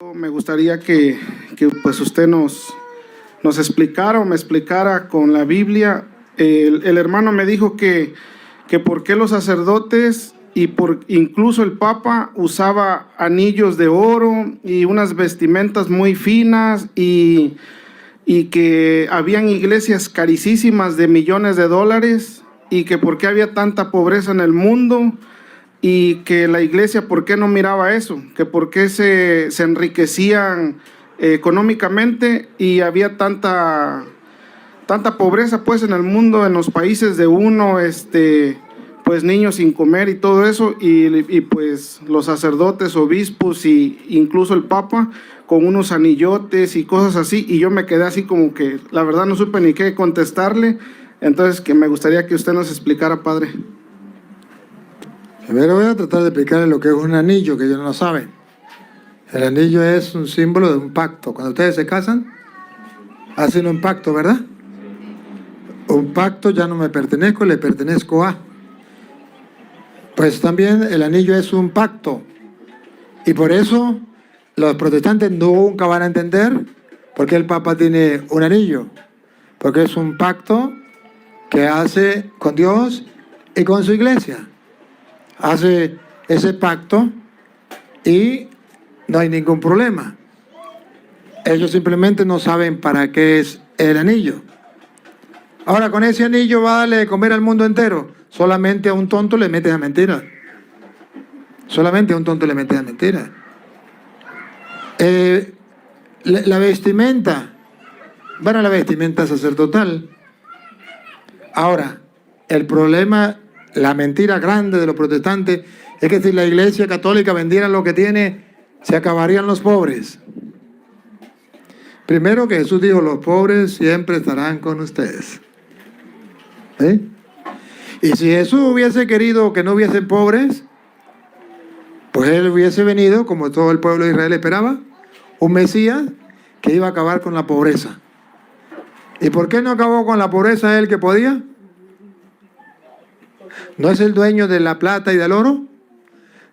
Me gustaría que pues usted nos explicara o me explicara con la Biblia. El hermano me dijo que por qué los sacerdotes y incluso el Papa usaba anillos de oro y unas vestimentas muy finas y que habían iglesias carísimas de millones de dólares y que por qué había tanta pobreza en el mundo. Y que la iglesia, ¿por qué no miraba eso? Que por qué se enriquecían económicamente y había tanta pobreza pues en el mundo, en los países de uno, pues niños sin comer y todo eso, y pues los sacerdotes, obispos y incluso el Papa con unos anillotes y cosas así, y yo me quedé así como que la verdad no supe ni qué contestarle. Entonces que me gustaría que usted nos explicara, padre. Primero voy a tratar de explicarles lo que es un anillo, que ellos no lo saben. El anillo es un símbolo de un pacto. Cuando ustedes se casan, hacen un pacto, ¿verdad? Un pacto, ya no me pertenezco, le pertenezco a. Pues también el anillo es un pacto. Y por eso los protestantes nunca van a entender por qué el Papa tiene un anillo. Porque es un pacto que hace con Dios y con su iglesia. Hace ese pacto y no hay ningún problema. Ellos simplemente no saben para qué es el anillo. Ahora, con ese anillo va a darle de comer al mundo entero. Solamente a un tonto le metes a mentira. Solamente a un tonto le metes a mentira. La vestimenta. Bueno, la vestimenta sacerdotal. Ahora, el problema, la mentira grande de los protestantes es que si la iglesia católica vendiera lo que tiene, se acabarían los pobres. Primero que Jesús dijo, los pobres siempre estarán con ustedes. Y si Jesús hubiese querido que no hubiesen pobres, pues Él hubiese venido, como todo el pueblo de Israel esperaba, un Mesías que iba a acabar con la pobreza. ¿Y por qué no acabó con la pobreza Él que podía? ¿No es el dueño de la plata y del oro?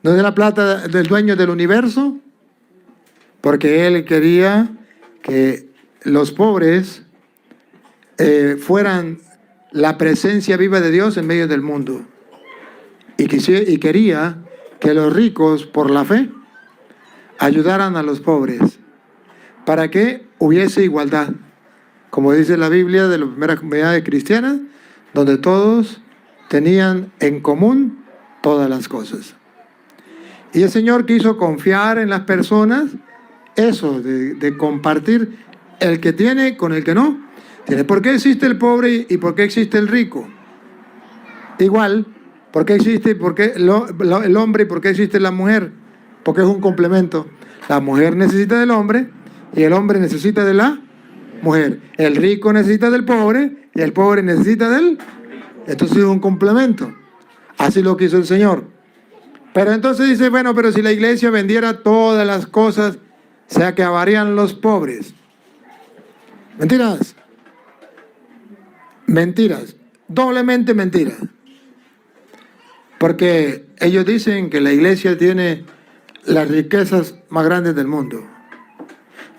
¿No es de la plata del dueño del universo? Porque Él quería que los pobres fueran la presencia viva de Dios en medio del mundo. Y quería que los ricos, por la fe, ayudaran a los pobres, para que hubiese igualdad. Como dice la Biblia de las primeras comunidades cristianas, donde todos tenían en común todas las cosas. Y el Señor quiso confiar en las personas, eso, de compartir el que tiene con el que no tiene. ¿Por qué existe el pobre y por qué existe el rico? Igual, ¿por qué existe el hombre y por qué existe la mujer? Porque es un complemento. La mujer necesita del hombre y el hombre necesita de la mujer. El rico necesita del pobre y el pobre necesita del... Entonces es un complemento. Así lo quiso el Señor. Pero entonces dice, bueno, pero si la iglesia vendiera todas las cosas, se acabarían los pobres. Mentiras. Mentiras. Doblemente mentiras. Porque ellos dicen que la iglesia tiene las riquezas más grandes del mundo.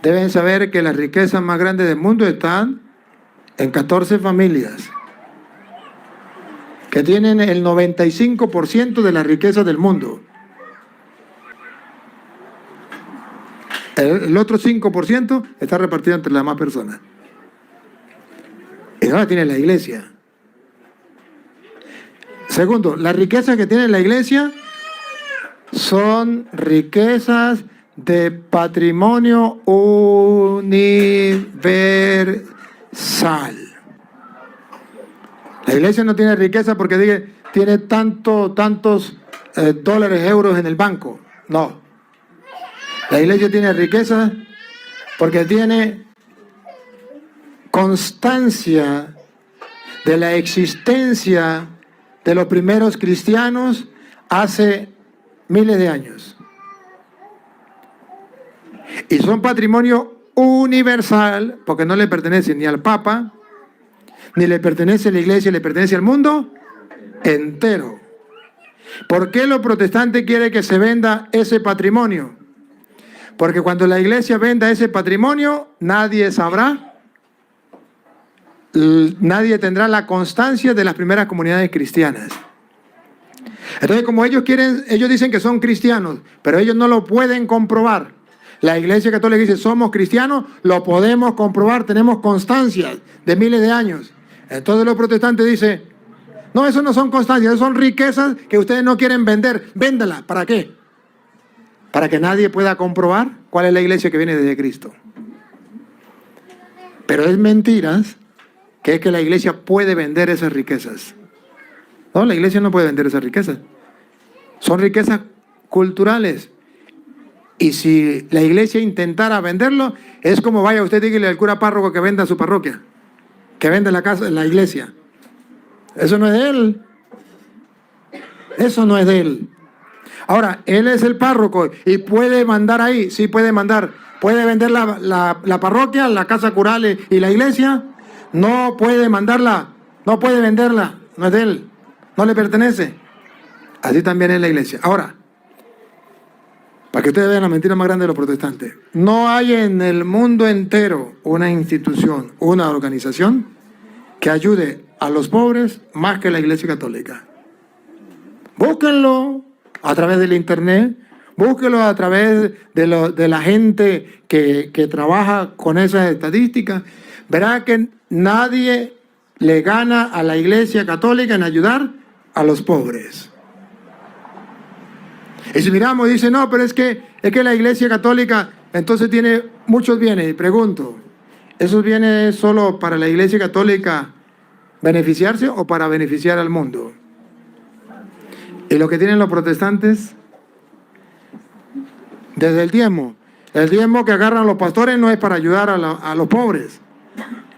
Deben saber que las riquezas más grandes del mundo están en 14 familias que tienen el 95% de la riqueza del mundo. El otro 5% está repartido entre las demás personas. Y no la tiene la iglesia. Segundo, las riquezas que tiene la iglesia son riquezas de patrimonio universal. La iglesia no tiene riqueza porque tiene tantos dólares, euros en el banco. No. La iglesia tiene riqueza porque tiene constancia de la existencia de los primeros cristianos hace miles de años. Y son patrimonio universal porque no le pertenece ni al Papa, ni le pertenece a la iglesia, le pertenece al mundo entero. ¿Por qué los protestantes quieren que se venda ese patrimonio? Porque cuando la iglesia venda ese patrimonio, nadie sabrá, nadie tendrá la constancia de las primeras comunidades cristianas. Entonces, como ellos dicen que son cristianos, pero ellos no lo pueden comprobar. La Iglesia Católica dice, somos cristianos, lo podemos comprobar, tenemos constancia de miles de años. Entonces los protestantes dicen, no, eso no son constancias, eso son riquezas que ustedes no quieren vender, véndela. ¿Para qué? Para que nadie pueda comprobar cuál es la iglesia que viene desde Cristo. Pero es mentiras que es que la iglesia puede vender esas riquezas. No, la iglesia no puede vender esas riquezas. Son riquezas culturales. Y si la iglesia intentara venderlo, es como vaya usted dígale al cura párroco que venda su parroquia, que venda la casa, la iglesia. Eso no es de él. Eso no es de él. Ahora, él es el párroco y puede mandar ahí, sí puede mandar. ¿Puede vender la parroquia, la casa cural y la iglesia? No puede mandarla, no puede venderla, no es de él, no le pertenece. Así también es la iglesia. Ahora, para que ustedes vean la mentira más grande de los protestantes, no hay en el mundo entero una institución, una organización que ayude a los pobres más que la Iglesia Católica. Búsquenlo a través del internet, búsquenlo a través de la gente que trabaja con esas estadísticas. Verá que nadie le gana a la Iglesia Católica en ayudar a los pobres. Y si miramos, dice, no, pero es que la Iglesia Católica entonces tiene muchos bienes. Y pregunto, ¿esos bienes solo para la Iglesia Católica beneficiarse o para beneficiar al mundo? Y lo que tienen los protestantes, desde el diezmo que agarran los pastores no es para ayudar a los pobres,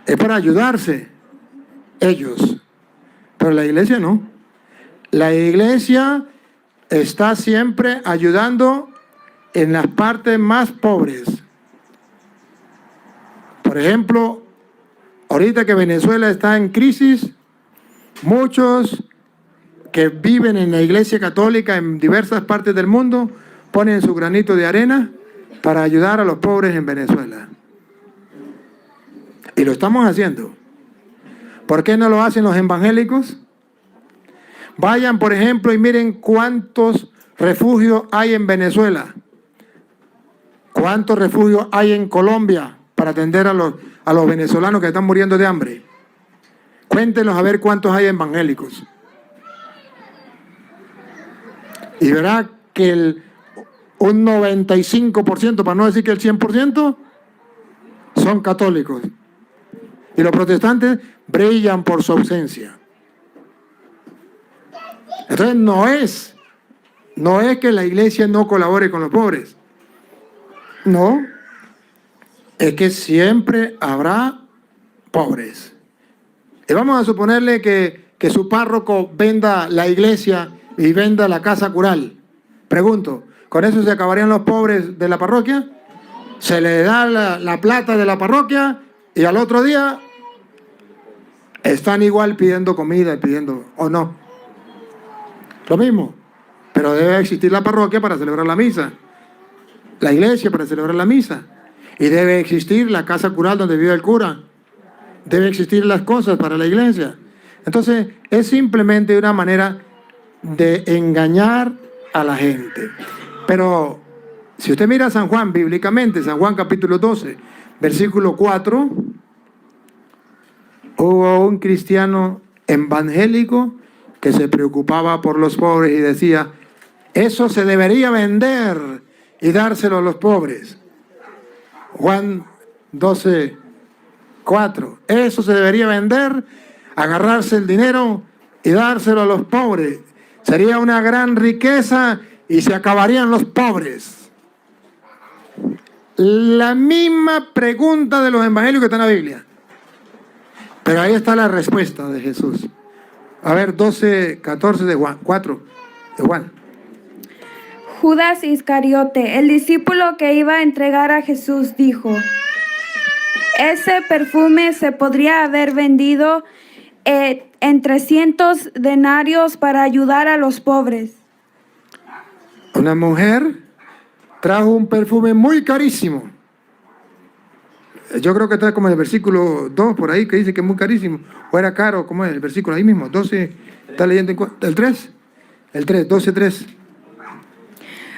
es para ayudarse ellos. Pero la iglesia no. La iglesia está siempre ayudando en las partes más pobres. Por ejemplo, ahorita que Venezuela está en crisis, muchos que viven en la Iglesia Católica en diversas partes del mundo ponen su granito de arena para ayudar a los pobres en Venezuela. Y lo estamos haciendo. ¿Por qué no lo hacen los evangélicos? Vayan, por ejemplo, y miren cuántos refugios hay en Venezuela. ¿Cuántos refugios hay en Colombia para atender a los venezolanos que están muriendo de hambre? Cuéntenos a ver cuántos hay evangélicos. Y verá que un 95%, para no decir que el 100%, son católicos. Y los protestantes brillan por su ausencia. Entonces no es que la iglesia no colabore con los pobres. No, es que siempre habrá pobres. Y vamos a suponerle que su párroco venda la iglesia y venda la casa cural. Pregunto, ¿con eso se acabarían los pobres de la parroquia? Se le da la plata de la parroquia y al otro día están igual pidiendo comida y pidiendo, ¿o no? Lo mismo, pero debe existir la parroquia para celebrar la misa, la iglesia para celebrar la misa, y debe existir la casa cural donde vive el cura, debe existir las cosas para la iglesia. Entonces, es simplemente una manera de engañar a la gente. Pero, si usted mira a San Juan bíblicamente, San Juan capítulo 12, versículo 4, hubo un cristiano evangélico que se preocupaba por los pobres y decía, eso se debería vender y dárselo a los pobres. Juan 12, 4, eso se debería vender, agarrarse el dinero y dárselo a los pobres. Sería una gran riqueza y se acabarían los pobres. La misma pregunta de los evangélicos que está en la Biblia. Pero ahí está la respuesta de Jesús. A ver, 12, 14 de Juan, 4 de Juan. Judas Iscariote, el discípulo que iba a entregar a Jesús, dijo, ese perfume se podría haber vendido en 300 denarios para ayudar a los pobres. Una mujer trajo un perfume muy carísimo. Yo creo que está como en el versículo 2 por ahí, que dice que es muy carísimo. O era caro, ¿cómo es el versículo ahí mismo? 12, ¿está leyendo el 3? El 3, 12, 3.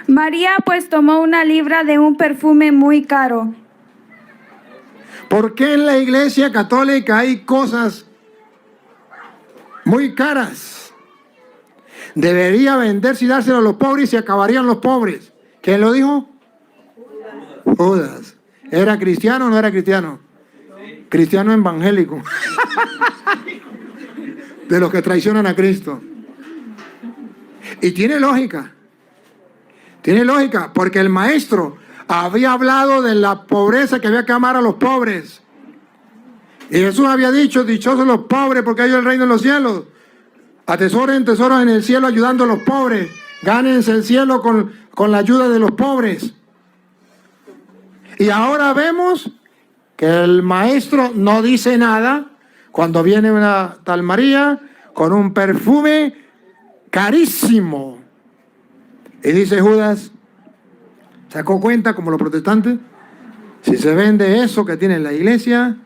María pues tomó una libra de un perfume muy caro. ¿Por qué en la iglesia católica hay cosas muy caras? Debería venderse y dárselo a los pobres y se acabarían los pobres. ¿Quién lo dijo? Judas. ¿Era cristiano o no era cristiano? Cristiano evangélico. De los que traicionan a Cristo. Y tiene lógica. Tiene lógica, porque el maestro había hablado de la pobreza, que había que amar a los pobres. Y Jesús había dicho, dichosos los pobres, porque ellos el reino de los cielos. Atesoren tesoros en el cielo ayudando a los pobres. Gánense el cielo con la ayuda de los pobres. Y ahora vemos que el maestro no dice nada cuando viene una tal María con un perfume carísimo. Y dice Judas, sacó cuenta como los protestantes, si se vende eso que tiene en la iglesia,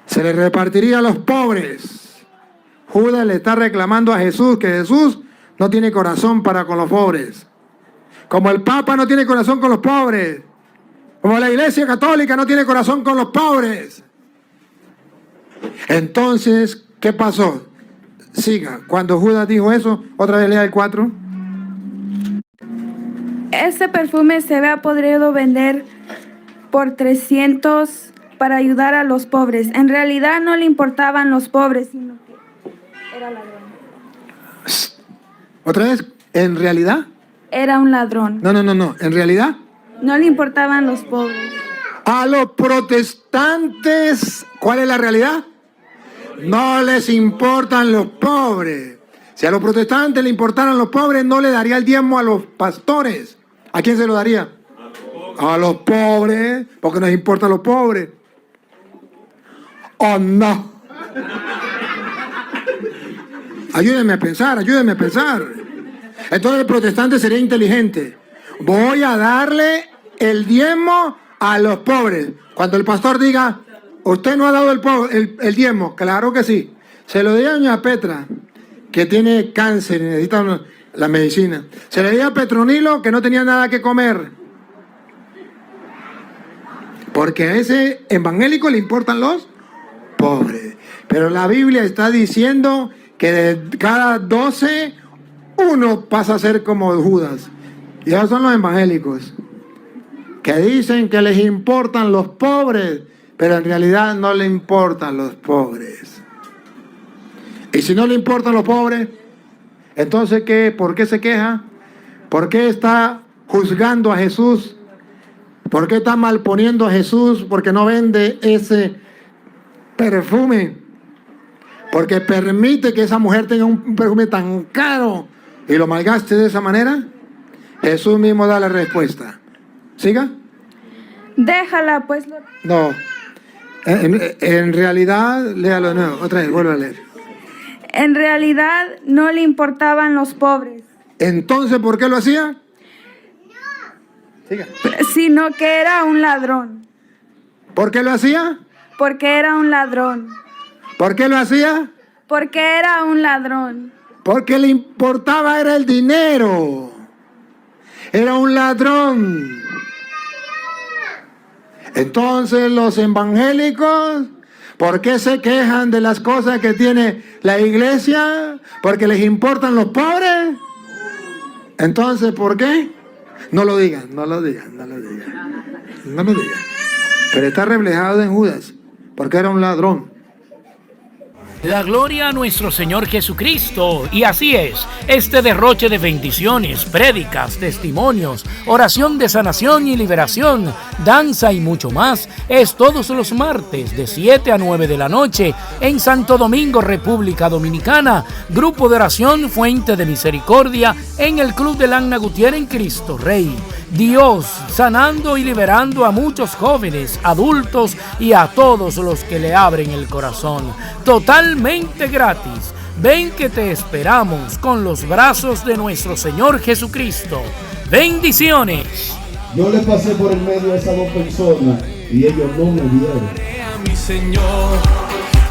se le repartiría a los pobres. Judas le está reclamando a Jesús que Jesús no tiene corazón para con los pobres. Como el Papa no tiene corazón con los pobres. Como la Iglesia Católica no tiene corazón con los pobres. Entonces, ¿qué pasó? Siga. Cuando Judas dijo eso, otra vez lea el 4. Ese perfume se había podido vender por 300 para ayudar a los pobres. En realidad no le importaban los pobres, sino que era ladrón. Otra vez, ¿en realidad? Era un ladrón. No. ¿En realidad? No le importaban los pobres. A los protestantes, ¿cuál es la realidad? No les importan los pobres. Si a los protestantes le importaran los pobres, no le daría el diezmo a los pastores. ¿A quién se lo daría? A los pobres, porque nos importan los pobres. ¿O no? Ayúdenme a pensar. Entonces el protestante sería inteligente. Voy a darle el diezmo a los pobres. Cuando el pastor diga, usted no ha dado el diezmo, claro que sí. Se lo di a doña Petra, que tiene cáncer y necesita la medicina. Se le di a Petronilo, que no tenía nada que comer. Porque a ese evangélico le importan los pobres. Pero la Biblia está diciendo que de cada 12, uno pasa a ser como Judas. Y esos son los evangélicos, que dicen que les importan los pobres, pero en realidad no le importan los pobres. Y si no le importan los pobres, entonces ¿qué? ¿Por qué se queja? ¿Por qué está juzgando a Jesús? ¿Por qué está malponiendo a Jesús? Porque no vende ese perfume. Porque permite que esa mujer tenga un perfume tan caro y lo malgaste de esa manera. Jesús mismo da la respuesta. ¿Siga? Déjala, pues. No. En realidad, léalo de nuevo. Otra vez, vuelve a leer. En realidad no le importaban los pobres. Entonces, ¿por qué lo hacía? Siga. Sino que era un ladrón. ¿Por qué lo hacía? Porque era un ladrón. ¿Por qué lo hacía? Porque era un ladrón. Porque le importaba era el dinero. Era un ladrón. Entonces los evangélicos, ¿por qué se quejan de las cosas que tiene la iglesia? ¿Porque les importan los pobres? Entonces, ¿por qué? No lo digan. Pero está reflejado en Judas, porque era un ladrón. La gloria a nuestro Señor Jesucristo. Y así es, este derroche de bendiciones, prédicas, testimonios, oración de sanación y liberación, danza y mucho más, es todos los martes de 7 a 9 de la noche en Santo Domingo, República Dominicana. Grupo de oración Fuente de Misericordia en el Club del Anna Gutiérrez en Cristo Rey. Dios sanando y liberando a muchos jóvenes, adultos y a todos los que le abren el corazón. Totalmente gratis. Ven que te esperamos con los brazos de nuestro Señor Jesucristo. Bendiciones. Yo le pasé por el medio a esas dos personas y ellos no me vieron. A mi Señor,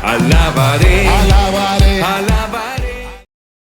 alabaré, alabaré, alabaré.